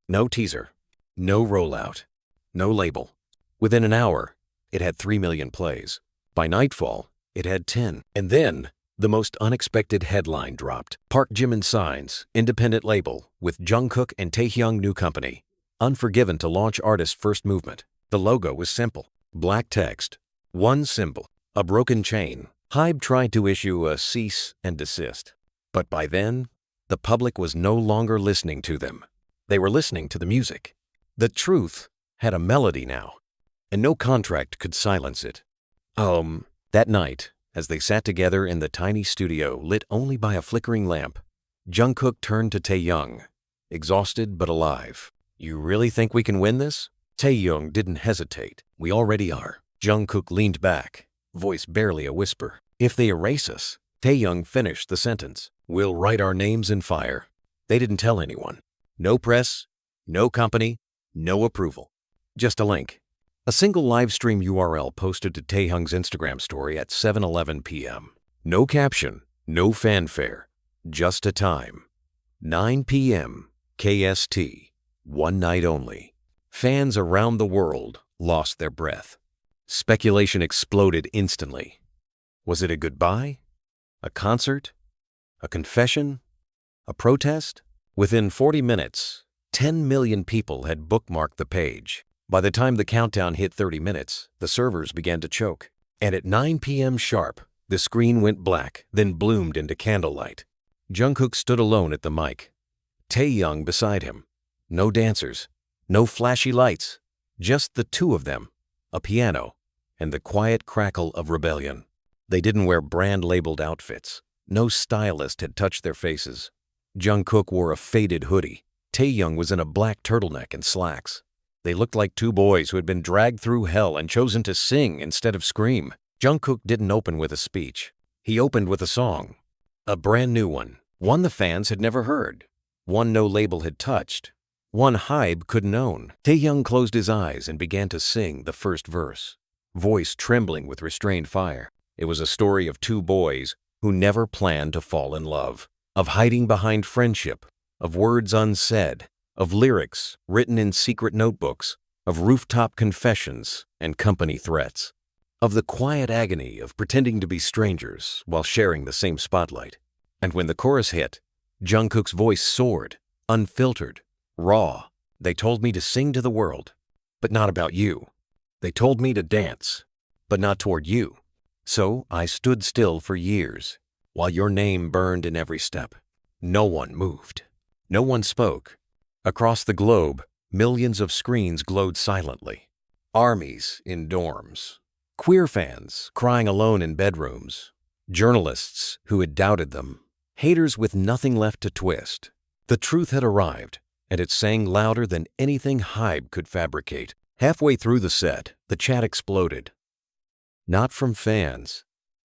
No teaser, no rollout, no label. Within an hour, it had 3 million plays. By nightfall, it had 10. And then, the most unexpected headline dropped. Park Jimin signs, independent label, with Jungkook and Taehyung new company. Unforgiven to launch artist first movement. The logo was simple. Black text. One symbol. A broken chain. Hybe tried to issue a cease and desist. But by then, the public was no longer listening to them. They were listening to the music. The truth had a melody now, and no contract could silence it. That night, as they sat together in the tiny studio lit only by a flickering lamp, Jungkook turned to Taehyung, exhausted but alive. You really think we can win this? Taehyung didn't hesitate. We already are. Jungkook leaned back, voice barely a whisper. If they erase us, Taehyung finished the sentence. We'll write our names in fire. They didn't tell anyone. No press, no company, no approval. Just a link. A single live stream URL posted to Taehyung's Instagram story at 7:11 p.m. No caption, no fanfare, just a time. 9 p.m. KST. One night only. Fans around the world lost their breath. Speculation exploded instantly. Was it a goodbye? A concert? A confession? A protest? Within 40 minutes, 10 million people had bookmarked the page. By the time the countdown hit 30 minutes, the servers began to choke. And at 9 p.m. sharp, the screen went black, then bloomed into candlelight. Jungkook stood alone at the mic. Taehyung beside him. No dancers, no flashy lights, just the two of them, a piano, and the quiet crackle of rebellion. They didn't wear brand-labeled outfits. No stylist had touched their faces. Jungkook wore a faded hoodie. Taehyung was in a black turtleneck and slacks. They looked like two boys who had been dragged through hell and chosen to sing instead of scream. Jungkook didn't open with a speech. He opened with a song. A brand new one the fans had never heard, one no label had touched, one Hybe couldn't own. Taehyung closed his eyes and began to sing the first verse, voice trembling with restrained fire. It was a story of two boys who never planned to fall in love, of hiding behind friendship, of words unsaid, of lyrics written in secret notebooks, of rooftop confessions and company threats, of the quiet agony of pretending to be strangers while sharing the same spotlight. And when the chorus hit, Jungkook's voice soared, unfiltered, raw. They told me to sing to the world, but not about you. They told me to dance, but not toward you. So I stood still for years, while your name burned in every step. No one moved. No one spoke. Across the globe, millions of screens glowed silently. Armies in dorms. Queer fans crying alone in bedrooms. Journalists who had doubted them. Haters with nothing left to twist. The truth had arrived, and it sang louder than anything Hybe could fabricate. Halfway through the set, the chat exploded. Not from fans,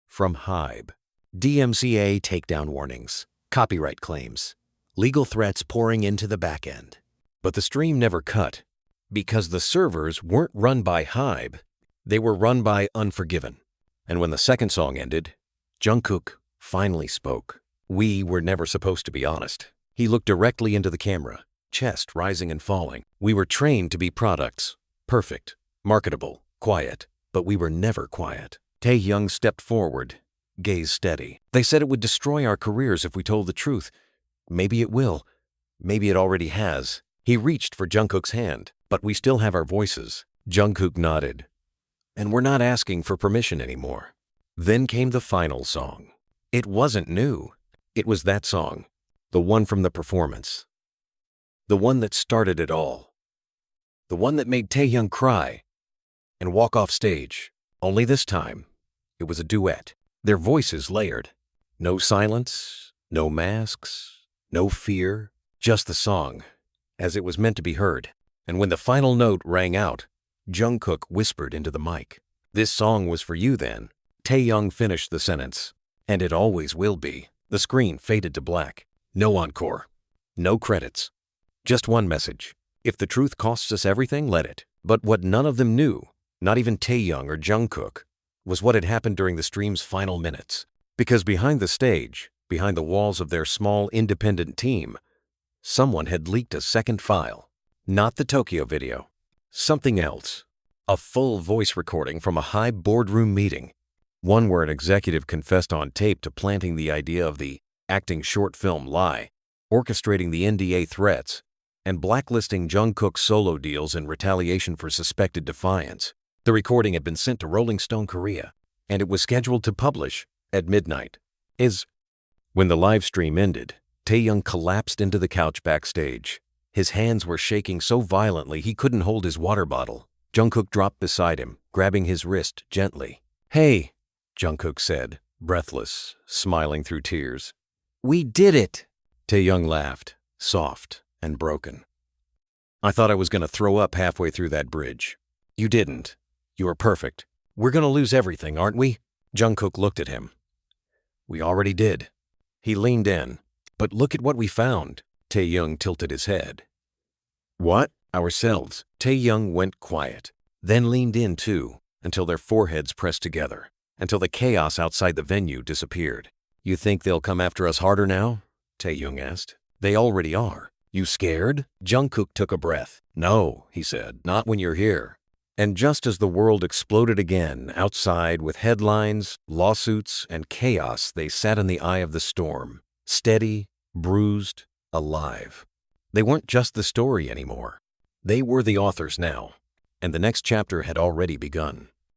from Hybe. DMCA takedown warnings, copyright claims, legal threats pouring into the back end. But the stream never cut, because the servers weren't run by Hybe, they were run by Unforgiven. And when the second song ended, Jungkook finally spoke. We were never supposed to be honest. He looked directly into the camera, chest rising and falling. We were trained to be products, perfect, marketable, quiet, but we were never quiet. Taehyung stepped forward, gaze steady. They said it would destroy our careers if we told the truth. Maybe it will. Maybe it already has. He reached for Jungkook's hand, but we still have our voices. Jungkook nodded. And we're not asking for permission anymore. Then came the final song. It wasn't new. It was that song, the one from the performance. The one that started it all. The one that made Taehyung cry and walk off stage. Only this time, it was a duet. Their voices layered. No silence, no masks, no fear, just the song, as it was meant to be heard. And when the final note rang out, Jungkook whispered into the mic. This song was for you then. Taehyung finished the sentence. And it always will be. The screen faded to black. No encore. No credits. Just one message. If the truth costs us everything, let it. But what none of them knew, not even Taehyung or Jungkook, was what had happened during the stream's final minutes. Because behind the stage, behind the walls of their small independent team, someone had leaked a second file. Not the Tokyo video. Something else. A full voice recording from a high boardroom meeting. One where an executive confessed on tape to planting the idea of the acting short film lie, orchestrating the NDA threats, and blacklisting Jungkook's solo deals in retaliation for suspected defiance. The recording had been sent to Rolling Stone Korea, and it was scheduled to publish at midnight. When the live stream ended, Taehyung collapsed into the couch backstage. His hands were shaking so violently he couldn't hold his water bottle. Jungkook dropped beside him, grabbing his wrist gently. "Hey," Jungkook said, breathless, smiling through tears. "We did it!" Taehyung laughed, soft and broken. "I thought I was going to throw up halfway through that bridge. You didn't. You were perfect. We're going to lose everything, aren't we?" Jungkook looked at him. "We already did." He leaned in. "But look at what we found." Taehyung tilted his head. "What?" "Ourselves." Taehyung went quiet, then leaned in too, until their foreheads pressed together, until the chaos outside the venue disappeared. "You think they'll come after us harder now?" Taehyung asked. "They already are. You scared?" Jungkook took a breath. "No," he said, "not when you're here." And just as the world exploded again outside with headlines, lawsuits, and chaos, they sat in the eye of the storm, steady, bruised, alive. They weren't just the story anymore. They were the authors now, and the next chapter had already begun.